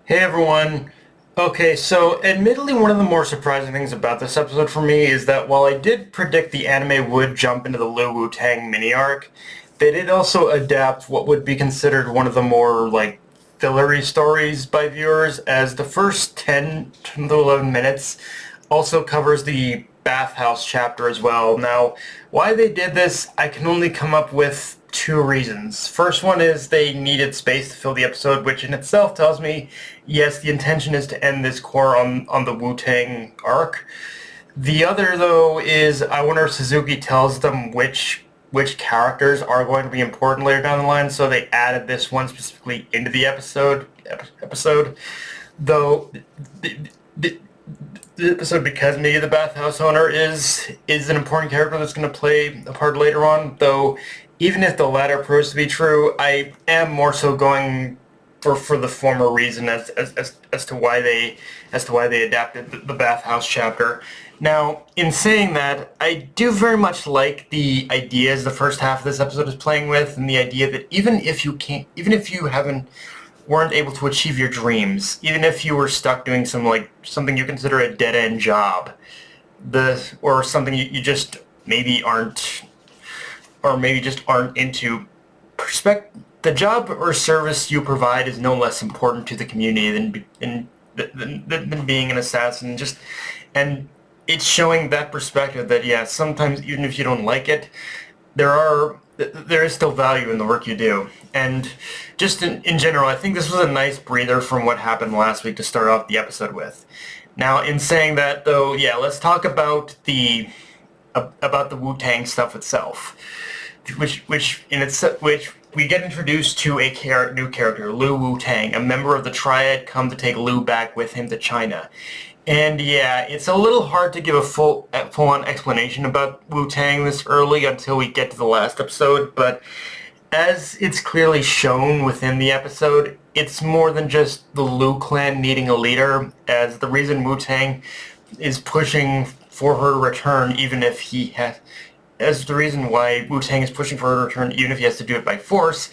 Hey everyone. Okay, so admittedly one of the more surprising things about this episode for me is that while I did predict the anime would jump into the Lu Wutang mini arc, they did also adapt what would be considered one of the more fillery stories by viewers, as the first 10 to 11 minutes also covers the bathhouse chapter as well. Now, why they did this, I can only come up with two reasons. First one is they needed space to fill the episode, which in itself tells me, yes, the intention is to end this core on the Wu-Tang arc. The other, though, is I wonder if Suzuki tells them which characters are going to be important later down the line, so they added this one specifically into the episode. Though the, the episode, because maybe the bathhouse owner is an important character that's going to play a part later on, though even if the latter proves to be true, I am more so going for the former reason as to why they adapted the bathhouse chapter. Now, in saying that, I do very much like the ideas the first half of this episode is playing with, and the idea that even if you haven't weren't able to achieve your dreams, even if you were stuck doing something you consider a dead end job, or something you just maybe aren't or maybe just aren't into, the job or service you provide is no less important to the community than being an assassin. And it's showing that perspective that, yeah, sometimes even if you don't like it, there is still value in the work you do. And just in general, I think this was a nice breather from what happened last week to start off the episode with. Now, in saying that, though, yeah, let's talk about the Wu-Tang stuff itself, which we get introduced to a new character, Lu Wutang, a member of the Triad, come to take Lu back with him to China. And yeah, it's a little hard to give a full-on explanation about Wu-Tang this early until we get to the last episode, but as it's clearly shown within the episode, it's more than just the Lu clan needing a leader, as the reason Wu-Tang is pushing for her to return, even if he has, as the reason why Wu-Tang is pushing for her to return, even if he has to do it by force,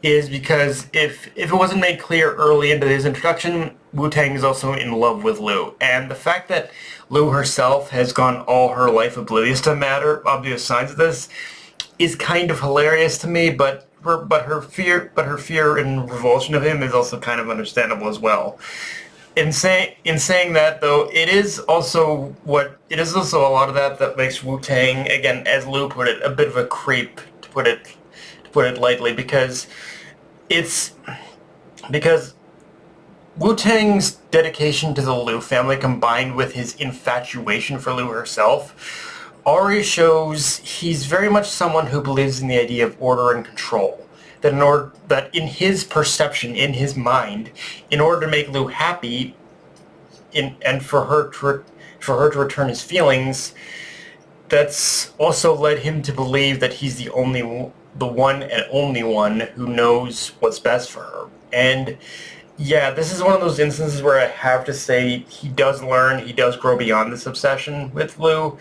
is because if it wasn't made clear early into his introduction, Wu-Tang is also in love with Lu. And the fact that Lu herself has gone all her life oblivious to obvious signs of this, is kind of hilarious to me, but her fear and revulsion of him is also kind of understandable as well. In saying that, though, it is also a lot of that makes Wu-Tang, again, as Lu put it, a bit of a creep, to put it lightly, because Wu-Tang's dedication to the Lu family, combined with his infatuation for Lu herself, already shows he's very much someone who believes in the idea of order and control. That in his perception, in his mind, in order to make Lu happy, and for her to return his feelings, that's also led him to believe that he's the one and only one who knows what's best for her. And yeah, this is one of those instances where I have to say he does grow beyond this obsession with Lu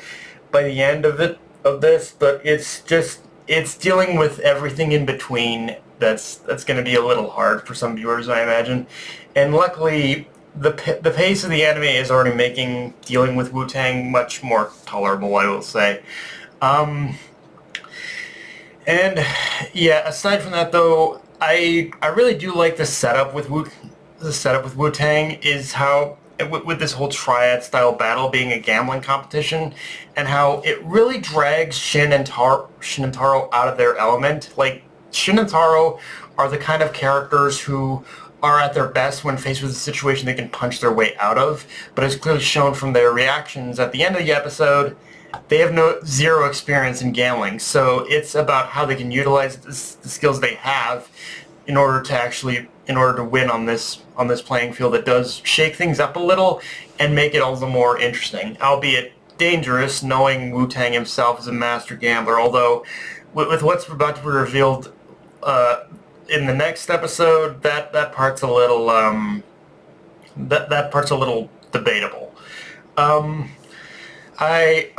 by the end of this, but it's dealing with everything in between that's going to be a little hard for some viewers, I imagine. And luckily, the pace of the anime is already making dealing with Wu-Tang much more tolerable, I will say. And yeah, aside from that, though, I really do like the setup with Wu-Tang, is how with this whole triad style battle being a gambling competition, and how it really drags Shin and Taro out of their element. Like, Shin and Taro are the kind of characters who are at their best when faced with a situation they can punch their way out of, but as clearly shown from their reactions at the end of the episode, they have zero experience in gambling, so it's about how they can utilize the skills they have in order to win on this playing field that does shake things up a little and make it all the more interesting, albeit dangerous, knowing Wu-Tang himself is a master gambler. Although with what's about to be revealed in the next episode, that part's a little that part's a little debatable. I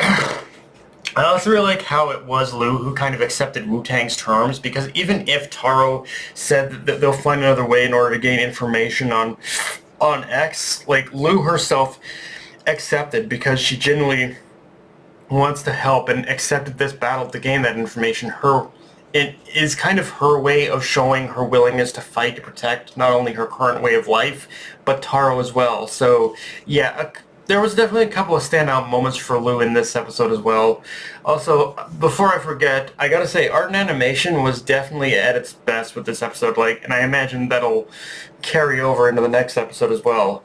I also really like how it was Lu who kind of accepted Wu-Tang's terms, because even if Taro said that they'll find another way in order to gain information on X, like Lou herself accepted because she genuinely wants to help and accepted this battle to gain that information. It is kind of her way of showing her willingness to fight to protect not only her current way of life, but Taro as well. So yeah, there was definitely a couple of standout moments for Lou in this episode as well. Also, before I forget, I gotta say, art and animation was definitely at its best with this episode, like, and I imagine that'll carry over into the next episode as well.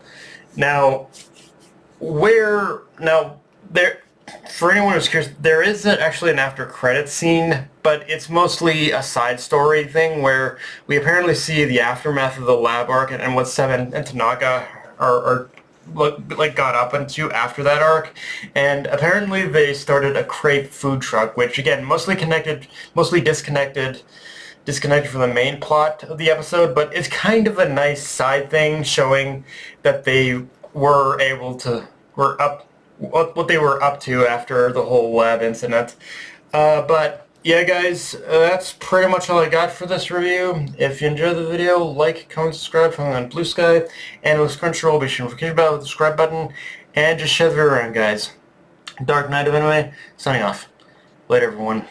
Now, there, for anyone who's curious, there is actually an after credits scene, but it's mostly a side story thing where we apparently see the aftermath of the lab arc and what Seven and Tanaka are like got up into after that arc, and apparently they started a crepe food truck, which again mostly disconnected from the main plot of the episode, but it's kind of a nice side thing showing that they were able to were up what they were up to after the whole lab incident. But yeah, guys, that's pretty much all I got for this review. If you enjoyed the video, like, comment, subscribe, follow me on Blue Sky, and with Crunchyroll, be sure to notification bell with the subscribe button, and just share the video around, guys. Dark Knight of Anime, signing off. Later, everyone.